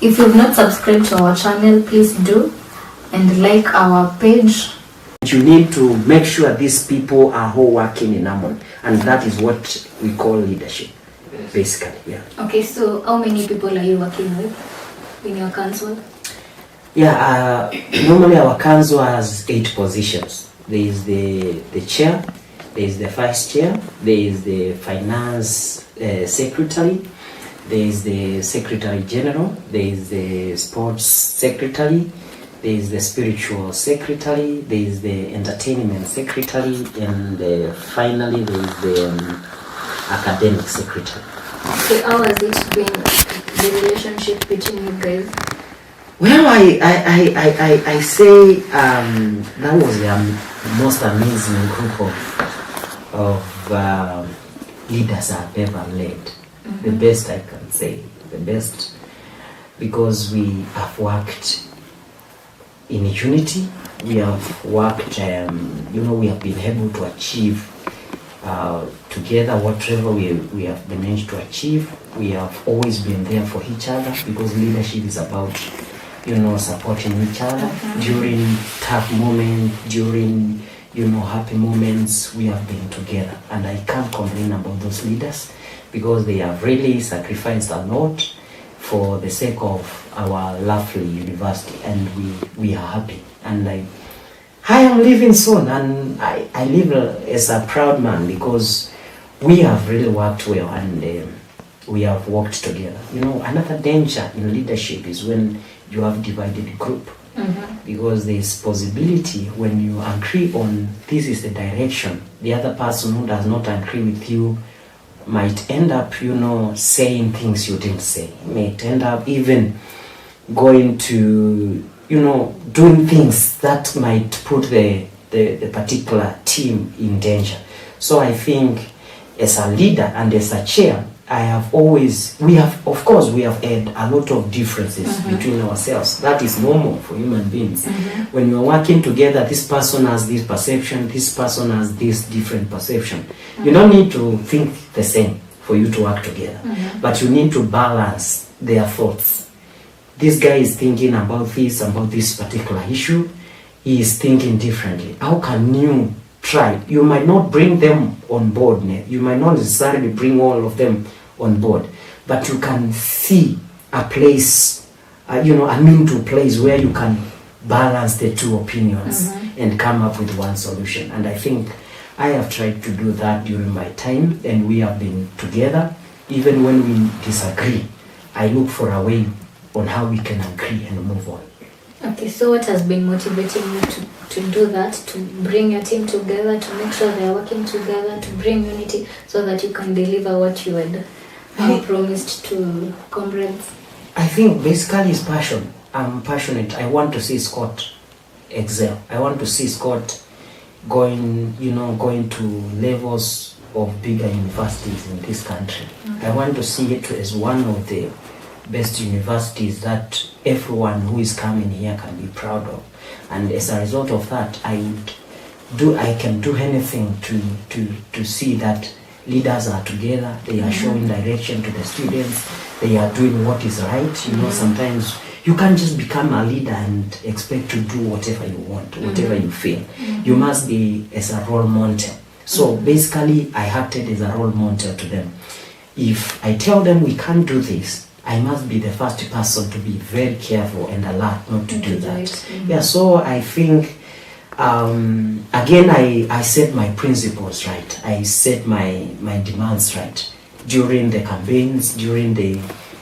If you've not subscribed to our channel, please do, and like our page. You need to make sure these people are all working in harmony, and that is what we call leadership, basically. Yeah. Okay, so how many people are you working with in your council? Yeah, normally our council has 8 positions. There is the chair, there is the vice chair, there is the finance secretary, there is the secretary general, there is the sports secretary, there is the spiritual secretary, there is the entertainment secretary, and finally there is the academic secretary. So how has it been, the relationship between you guys? Well, I say that was the most amazing group of leaders I've ever led. The best I can say, the best, because we have worked in unity. We have worked, we have been able to achieve together whatever we have managed to achieve. We have always been there for each other, because leadership is about supporting each other during tough moments, during happy moments. We have been together, and I can't complain about those leaders, because they have really sacrificed a lot for the sake of our lovely university, and we are happy. And I am leaving soon, and I live as a proud man, because we have really worked well, and we have worked together. Another danger in leadership is when you have divided group, because there is possibility when you agree on this is the direction, the other person who does not agree with you might end up saying things you didn't say, might end up even going to doing things that might put the particular team in danger. So I think as a leader and as a chair, we have had a lot of differences between ourselves. That is normal for human beings. When you're working together, this person has this perception, this person has this different perception. You don't need to think the same for you to work together, but you need to balance their thoughts. This guy is thinking about this particular issue. He is thinking differently. How can you try? You might not bring them on board. You might not necessarily bring all of them on board, but you can see a place, a mean to place where you can balance the two opinions and come up with one solution. And I think I have tried to do that during my time, and we have been together. Even when we disagree, I look for a way on how we can agree and move on. Okay, so what has been motivating you to do that, to bring your team together, to make sure they are working together, to bring unity so that you can deliver what you had promised to comrades? I think basically it's passion. I'm passionate. I want to see Scott excel. I want to see Scott going to levels of bigger universities in this country. I want to see it as one of the best universities that everyone who is coming here can be proud of. And as a result of that, I can do anything to see that leaders are together, they are showing direction to the students, they are doing what is right. Sometimes you can't just become a leader and expect to do whatever you want, whatever you feel. You must be as a role model. So basically, I acted as a role model to them. If I tell them we can't do this, I must be the first person to be very careful and alert not to do that. Yeah, so I think, again, I set my principles right. I set my demands right. During the campaigns,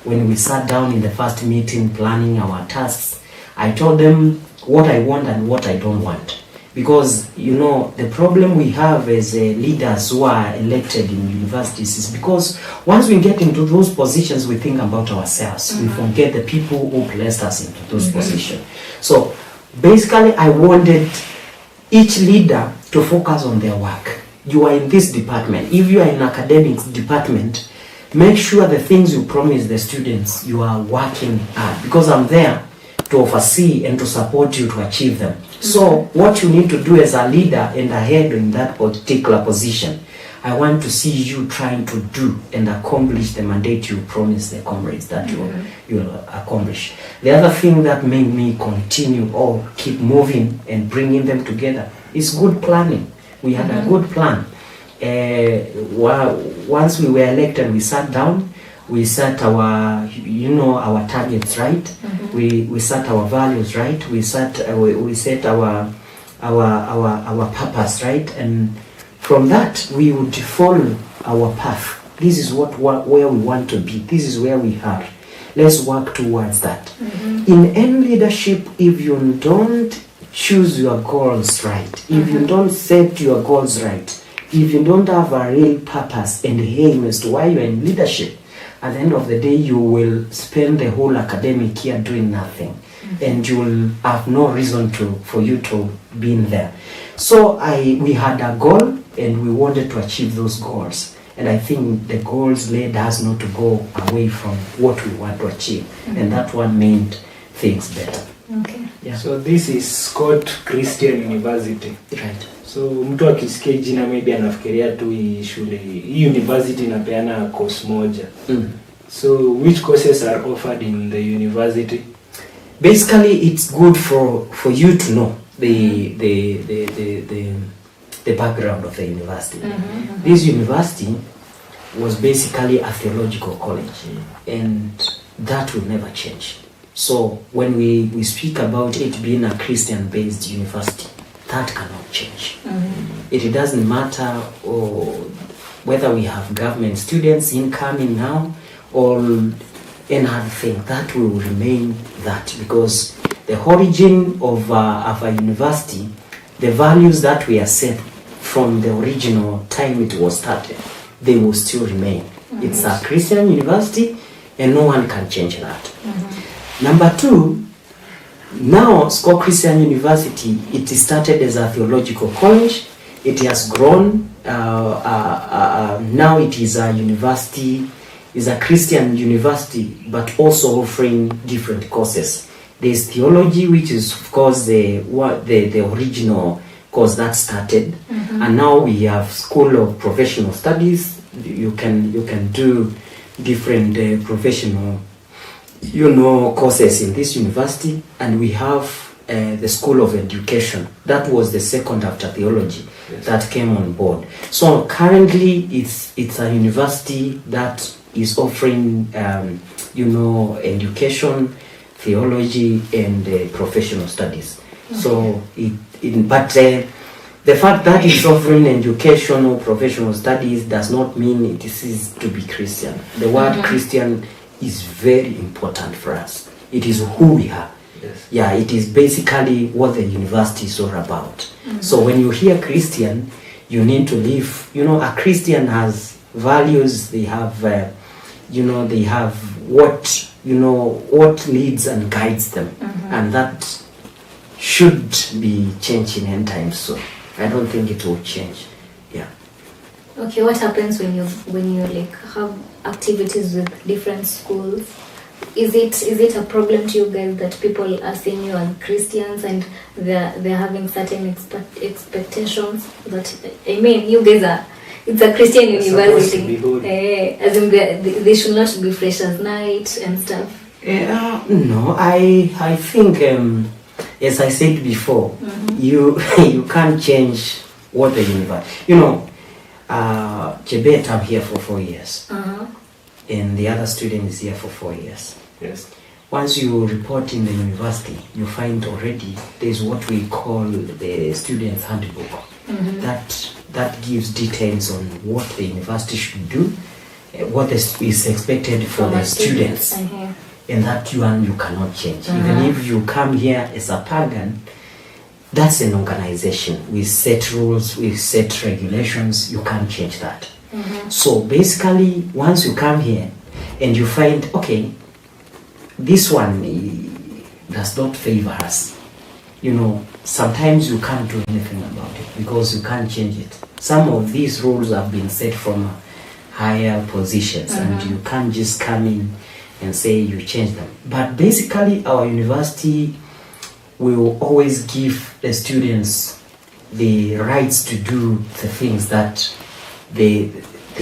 when we sat down in the first meeting planning our tasks, I told them what I want and what I don't want. Because, the problem we have as leaders who are elected in universities is because once we get into those positions, we think about ourselves. We forget the people who placed us into those positions. So basically, I wanted each leader to focus on their work. You are in this department. If you are in academics department, make sure the things you promise the students, you are working hard. Because I'm there to oversee and to support you to achieve them. So what you need to do as a leader and a head in that particular position, I want to see you trying to do and accomplish the mandate you promised the comrades that you'll accomplish. The other thing that made me continue or keep moving and bringing them together is good planning. We had a good plan. Once we were elected, we sat down, we set our, our targets right. We set our values right. We set our purpose right, and from that we would follow our path. This is where we want to be. This is where we are. Let's work towards that. In any leadership, if you don't choose your goals right, if you don't set your goals right, if you don't have a real purpose and aim as to why you're in leadership, at the end of the day, you will spend the whole academic year doing nothing, and you will have no reason for you to be in there. So we had a goal, and we wanted to achieve those goals. And I think the goals led us not to go away from what we want to achieve, and that one made things better. Okay. Yeah. So this is Scott Christian University. Right. So mtu akisikia jina maybe anafikiria tu hii shule, hii university inapeana course moja. So which courses are offered in the university? Basically, it's good for you to know the background of the university. This university was basically a theological college, and that will never change. So when we speak about it being a Christian-based university, that cannot change. It doesn't matter whether we have government students incoming now or any other thing, that will remain that, because the origin of a university, the values that we are set from the original time it was started, they will still remain. It's a Christian university, and no one can change that. Number two, now Scott Christian University, it started as a theological college. It has grown. Now it is a university, is a Christian university, but also offering different courses. There's theology, which is of course the original course that started, and now we have School of Professional Studies. You can do different professional courses in this university, and we have the School of Education. That was the second after theology that came on board. So currently it's a university that is offering education, theology, and professional studies. So the fact that it's offering education or professional studies does not mean it is to be Christian. The word Christian is very important for us. It is who we are. Yes. Yeah, it is basically what the university is all about. So when you hear Christian, you need to live. A Christian has values. They have, they have what leads and guides them, and that should be changing in time. So I don't think it will change. Yeah. Okay, what happens when you like have activities with different schools? Is it a problem to you guys that people are seeing you as Christians and they're having certain expectations that, I mean, you guys are, it's a Christian university, as in they should not be freshers night and stuff? No, I think as I said before, you can't change what the university. Abed, I'm here for 4 years, and the other student is here for 4 years. Yes. Once you report in the university, you find already there's what we call the student's handbook. That gives details on what the university should do, what is expected for the students, and that you cannot change. Even if you come here as a pagan, that's an organization. We set rules, we set regulations, you can't change that. So basically, once you come here and you find, okay, this one does not favor us, sometimes you can't do anything about it because you can't change it. Some of these rules have been set from higher positions, and you can't just come in and say you change them. But basically, our university will always give the students the rights to do the things that they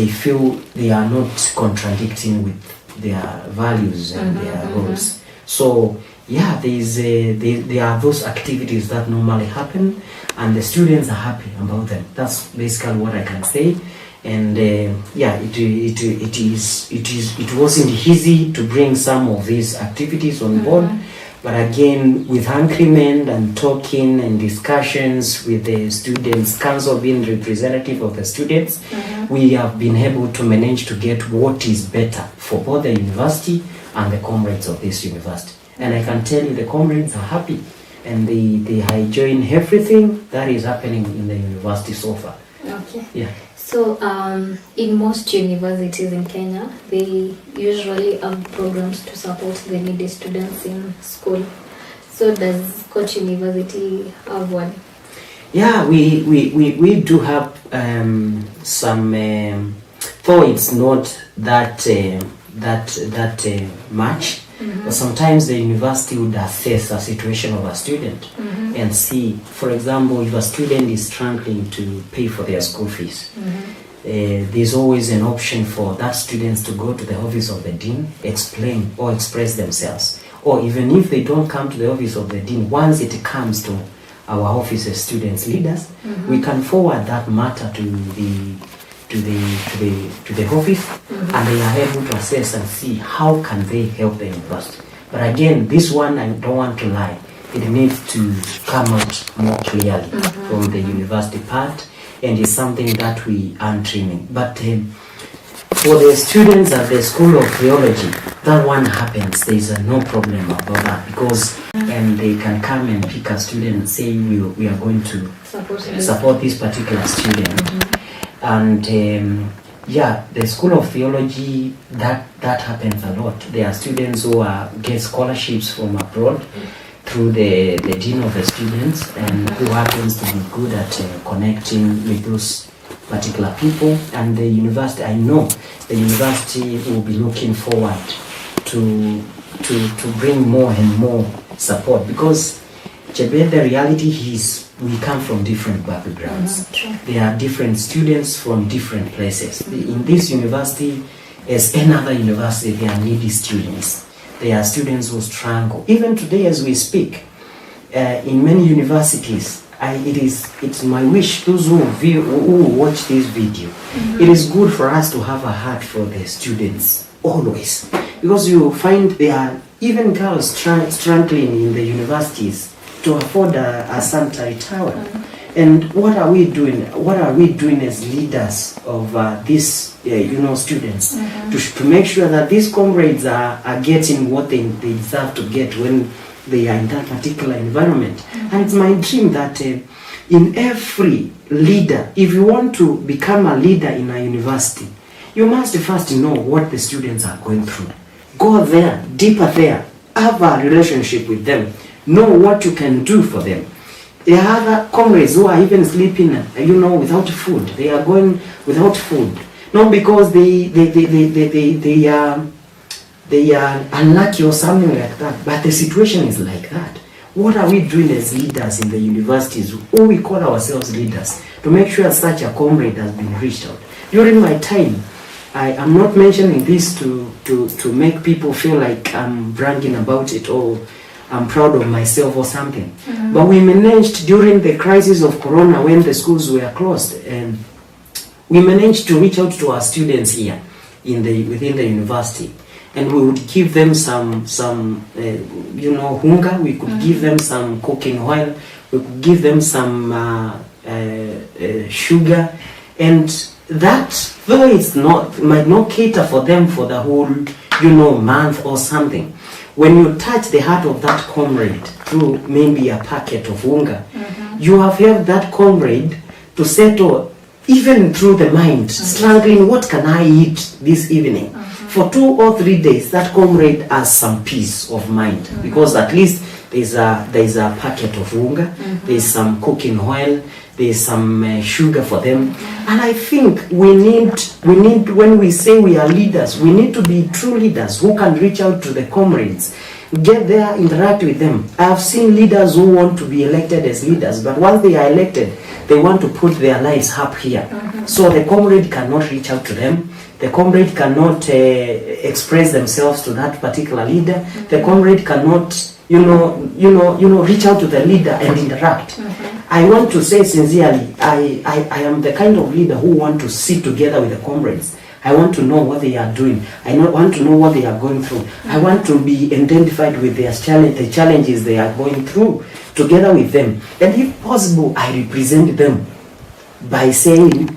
feel they are not contradicting with their values and their goals. So yeah, there are those activities that normally happen, and the students are happy about them. That's basically what I can say. And yeah, it wasn't easy to bring some of these activities on board, but again, with increment and talking and discussions with the students council being representative of the students, we have been able to manage to get what is better for both the university and the comrades of this university. And I can tell you the comrades are happy, and they are enjoying everything that is happening in the university so far. Okay. Yeah. So in most universities in Kenya, they usually have programs to support the needy students in school. So does Coach University have one? Yeah, we do have some, though it's not that much. But sometimes the university would assess a situation of a student and see, for example, if a student is struggling to pay for their school fees, there's always an option for that students to go to the office of the dean, explain or express themselves. Or even if they don't come to the office of the dean, once it comes to our office as students leaders, we can forward that matter to the office, and they are able to assess and see how can they help the university. But again, this one, I don't want to lie, it needs to come out more clearly from the university part, and it's something that we are trimming. But for the students at the School of Theology, that one happens. There's no problem about that, because they can come and pick a student and say we are going to support this particular student. And yeah, the School of Theology, that happens a lot. There are students who get scholarships from abroad through the dean of the students, and who happens to be good at connecting with those particular people. And the university, I know the university will be looking forward to bring more and more support, because Abed, the reality is we come from different backgrounds. There are different students from different places. In this university, as another university, there are needy students. There are students who struggle. Even today as we speak, in many universities, it's my wish, those who watch this video, it is good for us to have a heart for the students, always. Because you find there are even girls struggling in the universities to afford a sanitary towel. And what are we doing? What are we doing as leaders of these students to make sure that these comrades are getting what they deserve to get when they are in that particular environment? And it's my dream that in every leader, if you want to become a leader in a university, you must first know what the students are going through. Go there, deeper there, have a relationship with them. Know what you can do for them. There are other comrades who are even sleeping, without food. They are going without food, not because they are unlucky or something like that, but the situation is like that. What are we doing as leaders in the universities, who we call ourselves leaders, to make sure such a comrade has been reached out? During my time, I am not mentioning this to make people feel like I'm bragging about it or I'm proud of myself or something. But we managed during the crisis of Corona, when the schools were closed, and we managed to reach out to our students here within the university, and we would give them some hunger. We could give them some cooking oil. We could give them some sugar, and that, though might not cater for them for the whole month or something, when you touch the heart of that comrade through maybe a packet of hunger, you have helped that comrade to settle, even through the mind, struggling, what can I eat this evening? For 2 or 3 days, that comrade has some peace of mind, because at least there's a packet of unga, there's some cooking oil, there's some sugar for them. And I think we need, when we say we are leaders, we need to be true leaders who can reach out to the comrades, get there, interact with them. I have seen leaders who want to be elected as leaders, but once they are elected, they want to put their lives up here. So the comrade cannot reach out to them. The comrade cannot express themselves to that particular leader. The comrade cannot, reach out to the leader and interact. I want to say sincerely, I am the kind of leader who want to sit together with the comrades. I want to know what they are doing. Want to know what they are going through. I want to be identified with their the challenges they are going through, together with them. And if possible, I represent them by saying,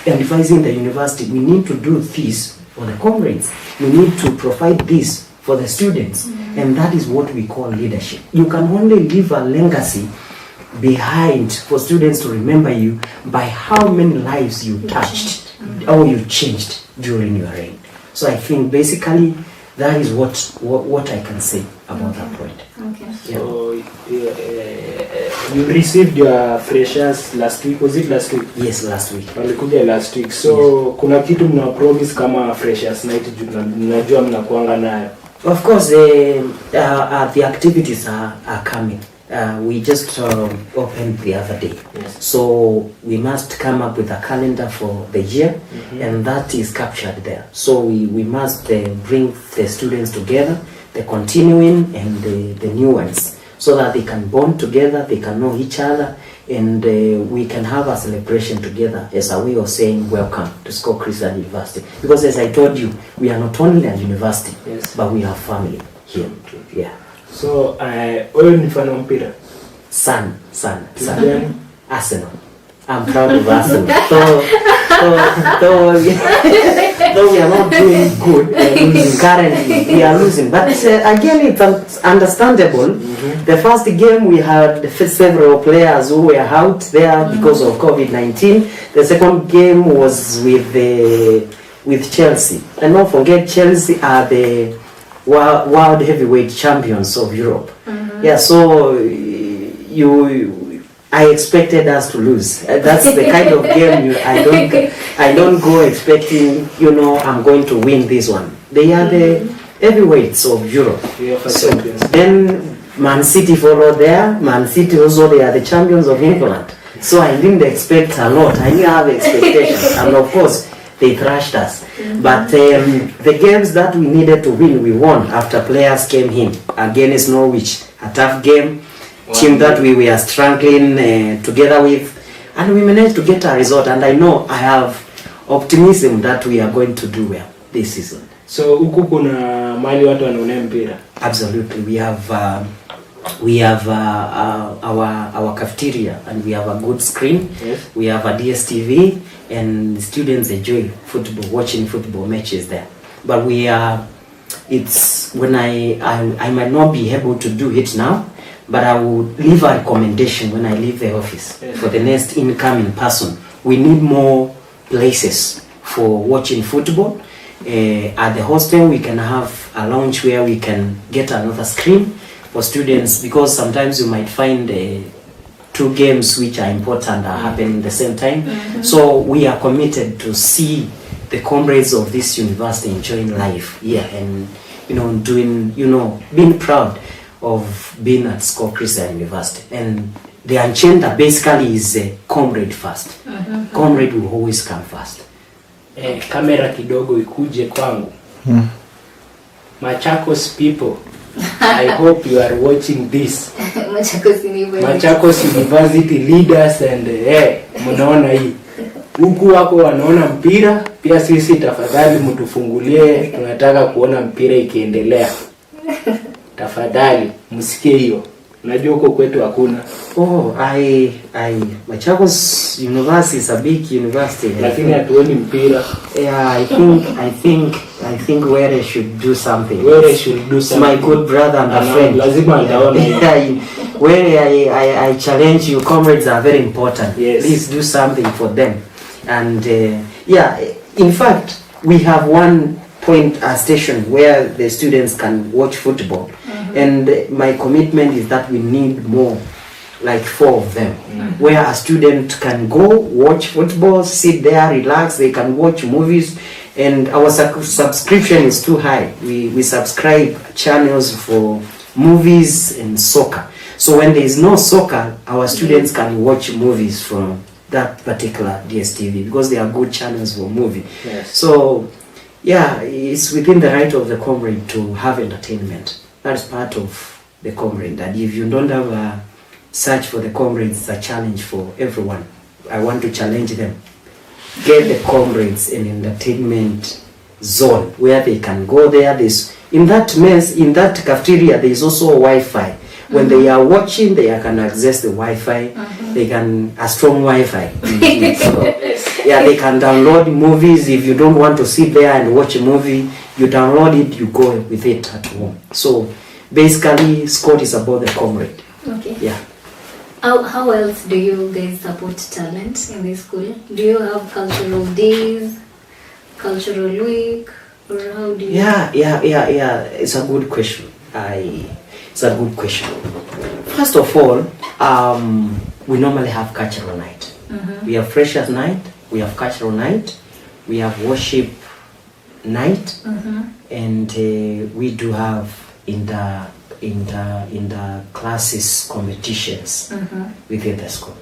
advising the university, we need to do this for the comrades. We need to provide this for the students. And that is what we call leadership. You can only leave a legacy behind for students to remember you by how many lives you touched or you changed during your reign. So I think basically that is what I can say about that point. Okay. So you received your freshers last week, was it last week? Yes, last week. Walikuja last week. So kuna kitu mna promise kama freshers night mnajua mnakuanga nayo? Of course, the activities are coming. We just opened the other day. Yes. So we must come up with a calendar for the year, and that is captured there. So we must bring the students together, the continuing and the new ones, so that they can bond together, they can know each other, and we can have a celebration together as a way of saying welcome to Scott Christian University. Because as I told you, we are not only a university, yes, but we have family here. Yeah. So, wewe ni fan wa mpira? Son. Then Arsenal. I'm proud of Arsenal. Though we are not doing good, currently we are losing. But again, it's understandable. The first game we had several players who were out there because of COVID-19. The second game was with Chelsea. And don't forget, Chelsea are the world heavyweight champions of Europe. Yeah, so I expected us to lose. That's the kind of game I don't go expecting, I'm going to win this one. They are the heavyweights of Europe. So then Man City followed there. Man City also, they are the champions of England. So I didn't expect a lot. I didn't have expectations. And of course, they thrashed us. But the games that we needed to win, we won after players came in. Against Norwich, a tough game. Team that we were struggling together with. And we managed to get a result. And I know I have optimism that we are going to do well this season. So huku kuna mali watu wanaona mpira? Absolutely. We have our cafeteria, and we have a good screen. Yes. We have a DSTV, and students enjoy football, watching football matches there. But it's when I might not be able to do it now, but I will leave a recommendation when I leave the office. Yes. For the next incoming person. We need more places for watching football. At the hostel, we can have a lounge where we can get another screen for students, because sometimes you might find two games which are important are happening at the same time. So we are committed to see the comrades of this university enjoying life and being proud of being at Scott Christian University. And the agenda basically is comrade first. Comrade will always come first. Kamera kidogo ikuje kwangu. Machakos people, I hope you are watching this. Machakos University leaders and mnaona hii. Huku wako wanaona mpira, pia sisi tafadhali mtufungulie, tunataka kuona mpira ikiendelea. Tafadhali msikie hiyo. Unajua huko kwetu hakuna. Machakos University is a big university. Lakini hatuoni mpira. Yeah, I think Were should do something. Were should do something. My good brother and a friend. Lazima ataona. Where I challenge you, comrades are very important. Yes. Please do something for them. And in fact, we have one point station where the students can watch football. And my commitment is that we need more, like 4 of them, where a student can go watch football, sit there, relax, they can watch movies, and our subscription is too high. We subscribe channels for movies and soccer. So when there is no soccer, our students can watch movies from that particular DSTV because they are good channels for movie. Yes. So yeah, it's within the right of the comrade to have entertainment. That's part of the comrade. That if you don't have a search for the comrades, it's a challenge for everyone. I want to challenge them. Get the comrades an entertainment zone where they can go there. There's in that mess, in that cafeteria, there is also Wi-Fi. When they are watching, they can access the Wi-Fi. They can a strong Wi-Fi. So, yeah, they can download movies. If you don't want to sit there and watch a movie, you download it. You go with it at home. So basically, Scott is about the comrade. Okay. Yeah. How else do you guys support talent in this school? Do you have cultural days, cultural week, or how do you? Yeah. It's a good question. It's a good question. First of all, we normally have cultural night. We have freshers night. We have cultural night. We have worship night, and we do have in the classes competitions within the school.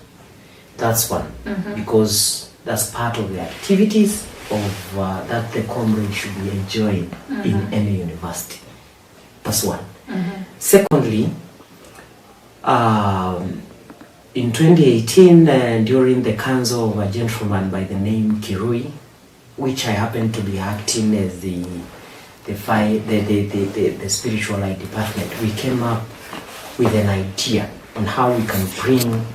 That's one, because that's part of the activities of that the comrade should be enjoying in any university. That's one. Secondly, in 2018, during the council of a gentleman by the name Kirui, which I happened to be acting as the spiritual life department, we came up with an idea on how we can bring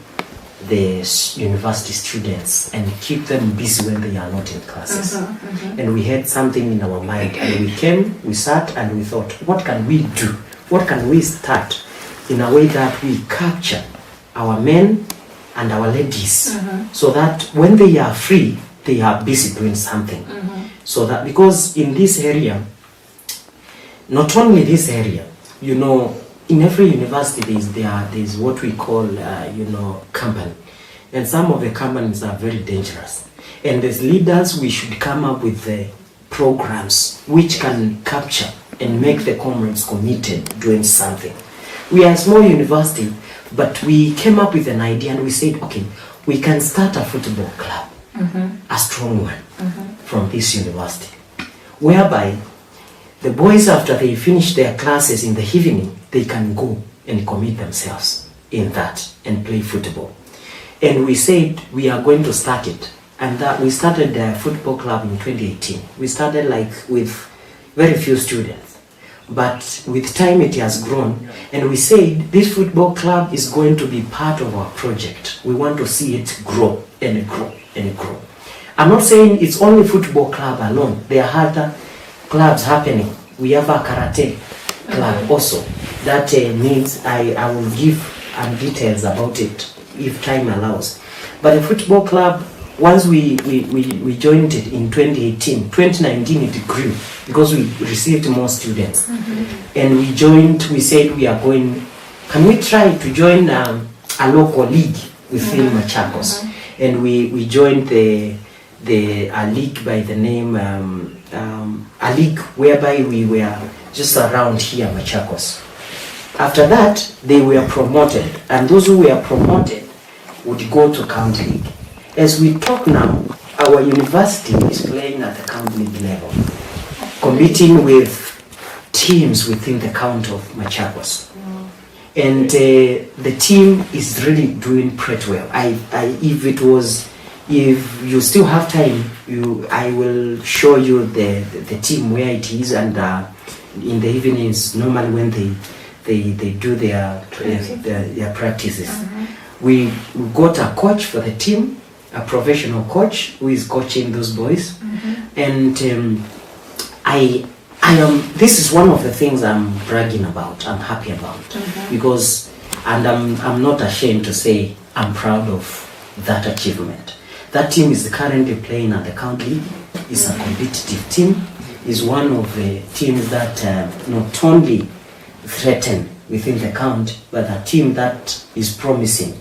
the university students and keep them busy when they are not in classes. And we had something in our mind, and we sat and we thought, what can we do? What can we start in a way that we capture our men and our ladies, so that when they are free, they are busy doing something. So that, because in this area, not only this area, you know, in every university there's what we call, company. And some of the companies are very dangerous. And as leaders, we should come up with the programs which can capture and make the comrades committed doing something. We are a small university, but we came up with an idea and we said, okay, we can start a football club, a strong one, from this university, whereby the boys, after they finish their classes in the evening, they can go and commit themselves in that and play football. And we said we are going to start it. And that we started the football club in 2018. We started like with very few students. But with time it has grown. And we said this football club is going to be part of our project. We want to see it grow and grow and grow. I'm not saying it's only football club alone. There are other clubs happening. We have a karate club also. That needs, I will give details about it if time allows. But the football club, once we joined it in 2018, 2019 it grew because we received more students. And we said we are going, can we try to join a local league within Machakos? And we joined a league by the name, a league whereby we were just around here, Machakos. After that, they were promoted, and those who were promoted would go to county league. As we talk now, our university is playing at the county league level, competing with teams within the county of Machakos. And the team is really doing pretty well. If you still have time, I will show you the team where it is, and in the evenings, normally when they do their practices. We got a coach for the team, a professional coach who is coaching those boys. And I am. This is one of the things I'm bragging about. I'm happy about because, and I'm not ashamed to say I'm proud of that achievement. That team is currently playing at the county league. It's a competitive team. It's one of the teams that not only threaten within the county, but a team that is promising.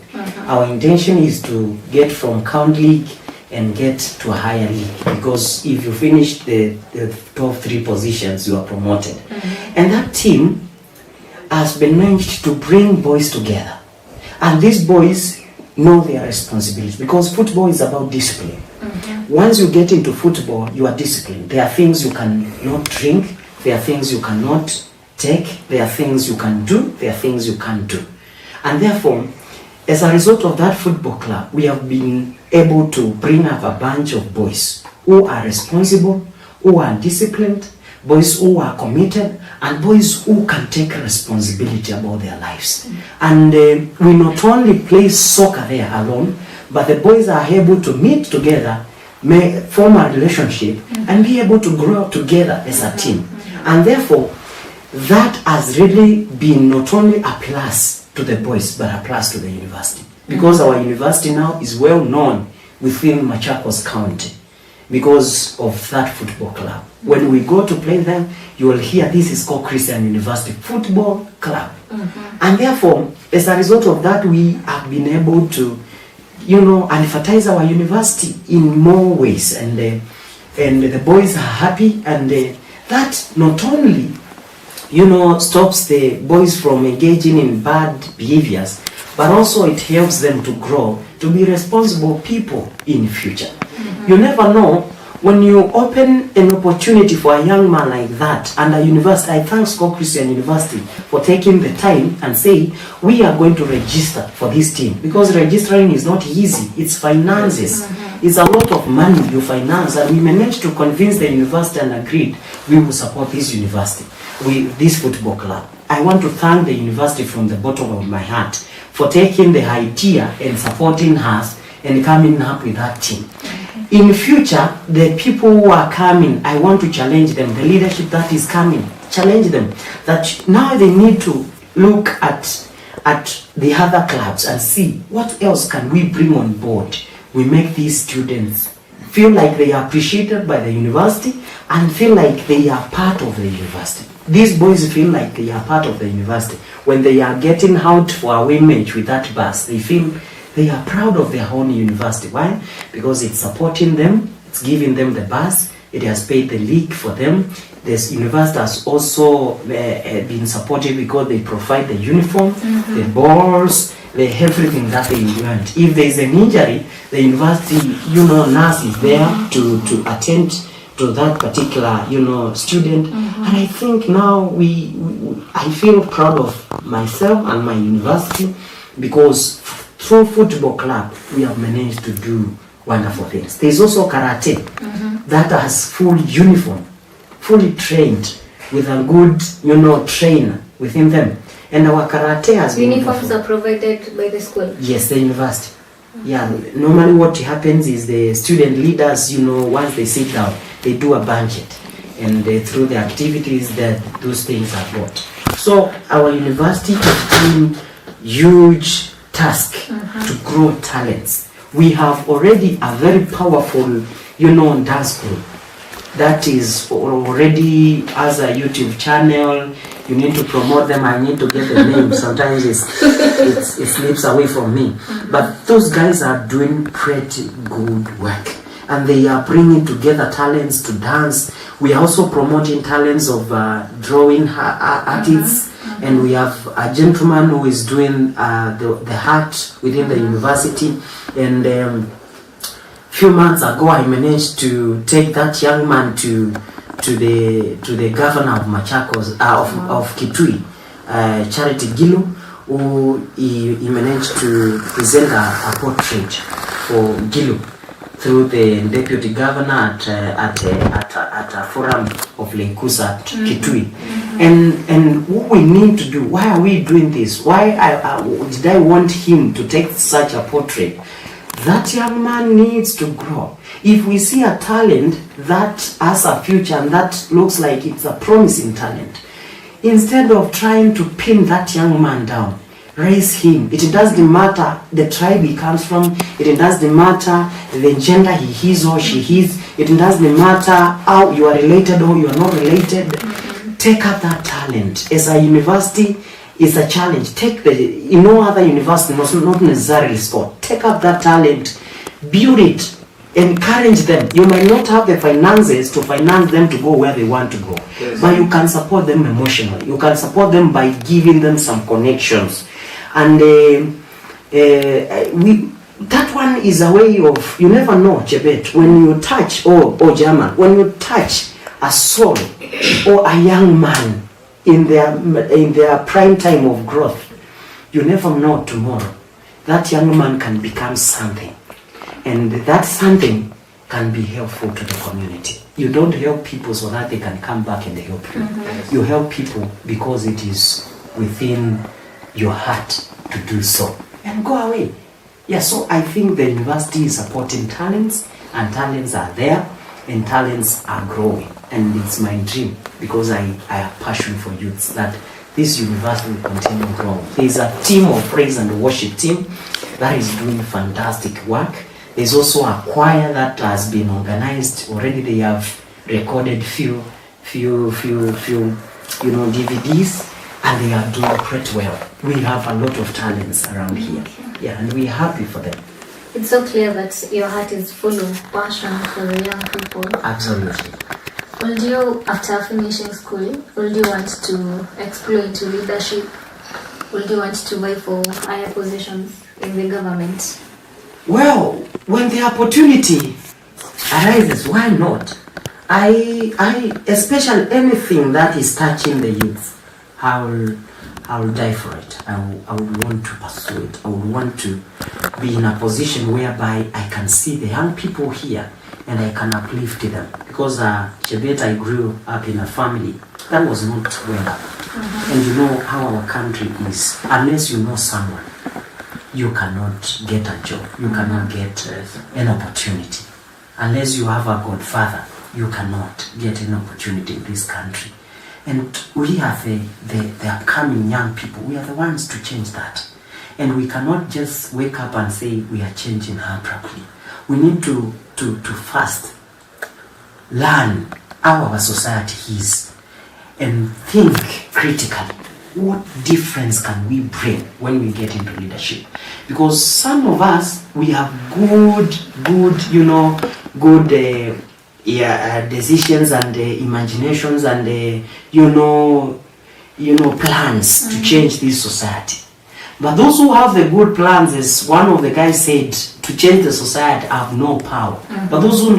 Our intention is to get from county league and get to a higher league, because if you finish the top 3 positions, you are promoted. And that team has been managed to bring boys together, and these boys know their responsibilities, because football is about discipline. Once you get into football, you are disciplined. There are things you cannot drink, there are things you cannot take, there are things you can do, there are things you can't do. And therefore, as a result of that football club, we have been able to bring up a bunch of boys who are responsible, who are disciplined, boys who are committed, and boys who can take responsibility about their lives. And we not only play soccer there alone, but the boys are able to meet together, form a relationship, and be able to grow up together as a team. And therefore, that has really been not only a plus to the boys, but a plus to the university. Because our university now is well known within Machakos County because of that football club. When we go to play them, you will hear this is called Christian University Football Club. And therefore, as a result of that, we have been able to, advertise our university in more ways. And the boys are happy, and that not only stops the boys from engaging in bad behaviors, but also it helps them to grow to be responsible people in future. You never know, when you open an opportunity for a young man like that, and a university, I thank Scott Christian University for taking the time and say, we are going to register for this team, because registering is not easy. It's finances. It's a lot of money you finance, and we managed to convince the university and agreed we will support this university with this football club. I want to thank the university from the bottom of my heart for taking the idea and supporting us and coming up with that team. In future, the people who are coming, I want to challenge them, the leadership that is coming, challenge them that now they need to look at the other clubs and see what else can we bring on board. We make these students feel like they are appreciated by the university and feel like they are part of the university. These boys feel like they are part of the university. When they are getting out for a away match with that bus, they feel they are proud of their own university. Why? Because it's supporting them, it's giving them the bus, it has paid the league for them. This university has also been supported because they provide the uniform, the balls, everything that they want. If there is an injury, the university, nurse is there to attend to that particular, student. And I think now I feel proud of myself and my university, because through football club, we have managed to do wonderful things. There's also karate that has full uniform, fully trained with a good, trainer within them. And our karate has uniforms are provided by the school? Yes, the university. Yeah, normally what happens is the student leaders, once they sit down, they do a banquet. And through the activities that those things are bought. So our university is doing huge task to grow talents. We have already a very powerful, dance group that is already has a YouTube channel. You need to promote them. I need to get the name. Sometimes it slips away from me. But those guys are doing pretty good work, and they are bringing together talents to dance. We are also promoting talents of drawing artists. And we have a gentleman who is doing the art within the university. And few months ago, I managed to take that young man to the governor of Machakos, of Kitui, Charity Gilu, who he managed to present a portrait for Gilu through the deputy governor at a forum of Lekusa at Kitui. And what we need to do, why are we doing this? Why did I want him to take such a portrait? That young man needs to grow. If we see a talent that has a future and that looks like it's a promising talent, instead of trying to pin that young man down, raise him. It doesn't matter the tribe he comes from. It doesn't matter the gender he is or she is. It doesn't matter how you are related or you are not related. take up that talent. As a university, it's a challenge. In no other university, not necessarily sport. Take up that talent, build it, encourage them. You might not have the finances to finance them to go where they want to go, yes, but you can support them emotionally. You can support them by giving them some connections, and that one is a way of, you never know, Chebet, when you touch, or German, when you touch a soul or a young man in their prime time of growth, you never know tomorrow. That young man can become something, and that something can be helpful to the community. You don't help people so that they can come back and help you. Mm-hmm. You help people because it is within your heart to do so, and go away. Yeah, so I think the university is supporting talents, and talents are there, and talents are growing. And it's my dream, because I have passion for youth, that this university will continue growing. There's a team of praise and worship team that is doing fantastic work. There's also a choir that has been organized already. They have recorded few DVDs, and they are doing pretty well. We have a lot of talents around here. Yeah, and we're happy for them. It's so clear that your heart is full of passion for the young people. Absolutely. Would you, after finishing school, would you want to explore into leadership? Would you want to vie for higher positions in the government? Well, when the opportunity arises, why not? I especially anything that is touching the youth, I will die for it. I would want to pursue it. I would want to be in a position whereby I can see the young people here and I can uplift them. Because Chebet, I grew up in a family that was not well up. Mm-hmm. And you know how our country is. Unless you know someone, you cannot get a job. You cannot get an opportunity. Unless you have a godfather, you cannot get an opportunity in this country. And we are the upcoming young people. We are the ones to change that. And we cannot just wake up and say we are changing abruptly. We need to first learn how our society is and think critically. What difference can we bring when we get into leadership? Because some of us, we have good decisions and imaginations and plans to change this society. But those who have the good plans, as one of the guys said, to change the society have no power. Mm-hmm. But those who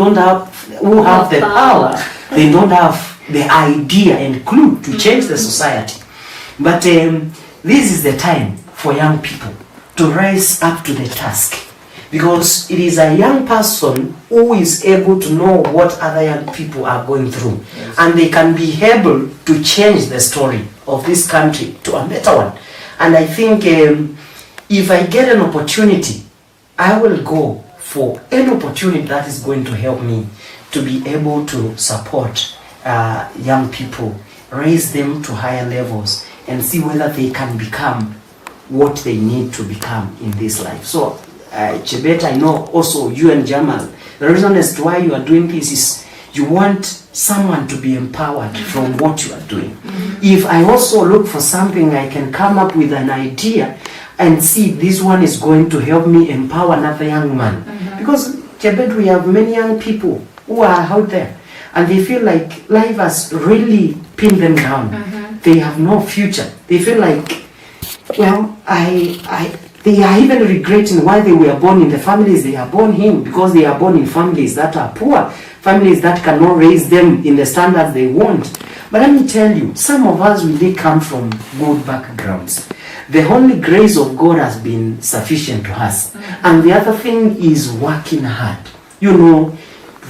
have the power, they don't have the idea and clue to change the society. But this is the time for young people to rise up to the task, because it is a young person who is able to know what other young people are going through. Yes. And they can be able to change the story of this country to a better one. And I think if I get an opportunity, I will go for any opportunity that is going to help me to be able to support young people, raise them to higher levels, and see whether they can become what they need to become in this life. So, Chebet, I know also you and Jamal, the reason as to why you are doing this is you want someone to be empowered from what you are doing. Mm-hmm. If I also look for something, I can come up with an idea and see this one is going to help me empower another young man. Mm-hmm. Because, Chebet, we have many young people who are out there and they feel like life has really pinned them down. Mm-hmm. They have no future. They feel like, well, they are even regretting why they were born in the families they are born in, because they are born in families that are poor, families that cannot raise them in the standards they want. But let me tell you, some of us really come from good backgrounds. The only grace of God has been sufficient to us. Mm-hmm. And the other thing is working hard. You know,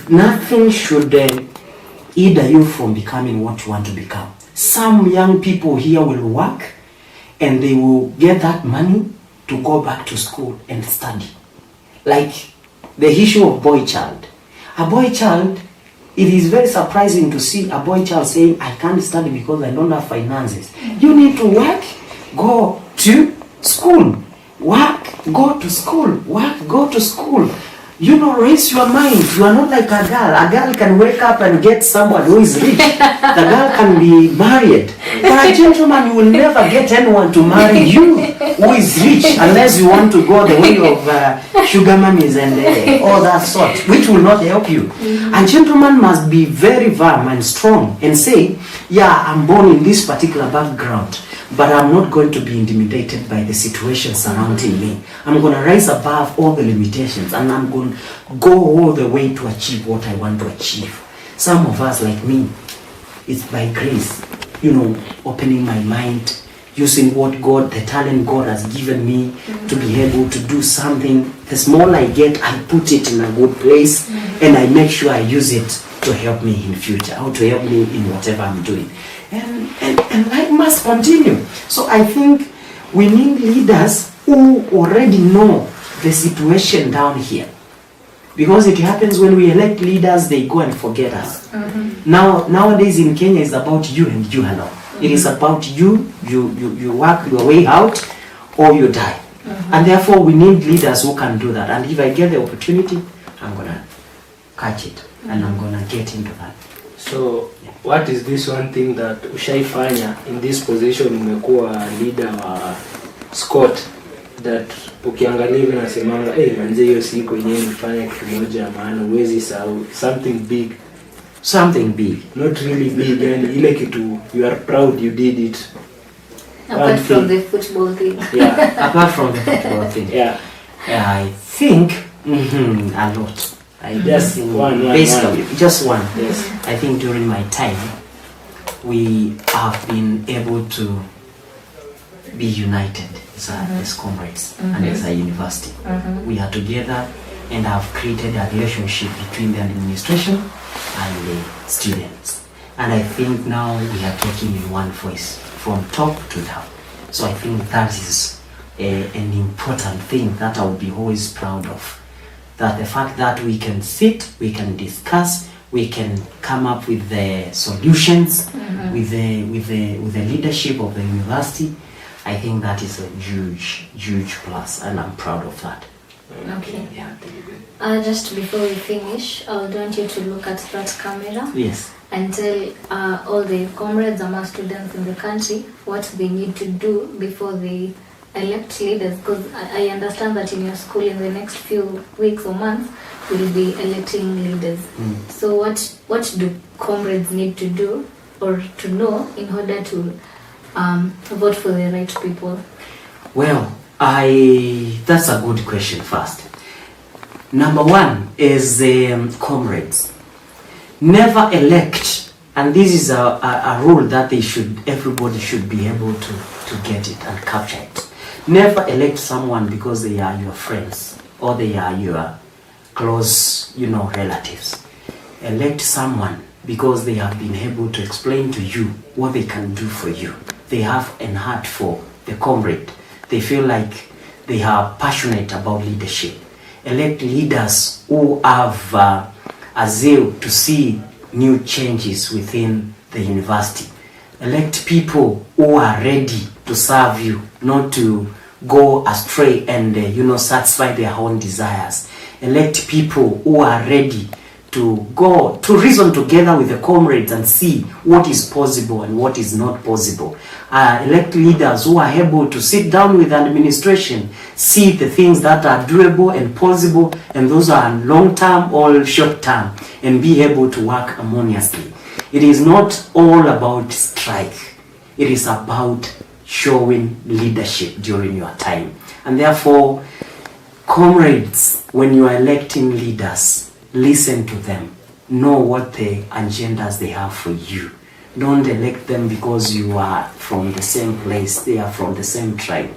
nothing should hinder you from becoming what you want to become. Some young people here will work and they will get that money to go back to school and study. Like the issue of boy child. A boy child, it is very surprising to see a boy child saying, I can't study because I don't have finances. You need to work, go to school. Work, go to school. Work, go to school. raise your mind. You are not like a girl. A girl can wake up and get someone who is rich. The girl can be married. But a gentleman, you will never get anyone to marry you who is rich unless you want to go the way of sugar mummies and all that sort, which will not help you. A gentleman must be very firm and strong and say, yeah, I'm born in this particular background, but I'm not going to be intimidated by the situation surrounding me. I'm going to rise above all the limitations, and I'm going to go all the way to achieve what I want to achieve. Some of us, like me, it's by grace, opening my mind, using what God, the talent God has given me to be able to do something. The small I get, I put it in a good place, and I make sure I use it to help me in future, or to help me in whatever I'm doing. And life must continue. So I think we need leaders who already know the situation down here. Because it happens when we elect leaders, they go and forget us. Nowadays in Kenya, it's about you and you alone. It is about you work your way out or you die. And therefore we need leaders who can do that. And if I get the opportunity, I'm going to catch it. And I'm going to get into that. So, what is this one thing that ushaifanya in this position, umekuwa leader wa Scott, that ukiangalia hivi nasemanga, manze hiyo siku yenyewe nifanya kitu moja maana uwezi sahau, something big. Something big. Not really big, yani ile kitu you are proud you did it. Apart from the football thing. Yeah, apart from the football thing. Yeah. I think a lot. Just one. Just one. Yes. I think during my time, we have been able to be united as comrades and as a university. We are together and have created a relationship between the administration and the students. And I think now we are talking in one voice from top to down. So I think that is an important thing that I will be always proud of. That the fact that we can sit, we can discuss, we can come up with the solutions with the leadership of the university. I think that is a huge plus, and I'm proud of that. Okay. Yeah. Just before we finish, I would want you to look at that camera. Yes. And tell all the comrades and students in the country what they need to do before they elect leaders, because I understand that in your school in the next few weeks or months we'll be electing leaders. So what do comrades need to do or to know in order to vote for the right people? Well, that's a good question first. Number one is comrades. Never elect, and this is a rule that everybody should be able to get it and capture it. Never elect someone because they are your friends or they are your close, relatives. Elect someone because they have been able to explain to you what they can do for you. They have an heart for the comrade. They feel like they are passionate about leadership. Elect leaders who have a zeal to see new changes within the university. Elect people who are ready to serve you, not to go astray and satisfy their own desires. Elect people who are ready to go to reason together with the comrades and see what is possible and what is not possible. Elect leaders who are able to sit down with administration, see the things that are doable and possible, and those are long-term or short-term, and be able to work harmoniously. It is not all about strike. It is about showing leadership during your time. And therefore, comrades, when you are electing leaders, listen to them. Know what the agendas they have for you. Don't elect them because you are from the same place, they are from the same tribe.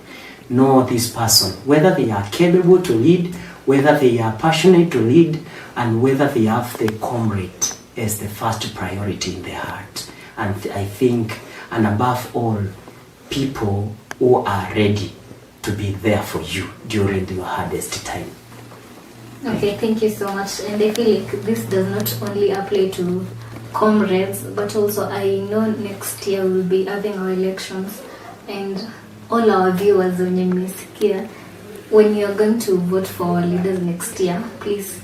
Know this person, whether they are capable to lead, whether they are passionate to lead, and whether they have the comrade as the first priority in their heart. And I think, and above all, people who are ready to be there for you during your hardest time. Okay, thank you so much. And I feel like this does not only apply to comrades, but also I know next year we'll be having our elections, and all our viewers wenye mmesikia, when you're going to vote for our leaders next year, please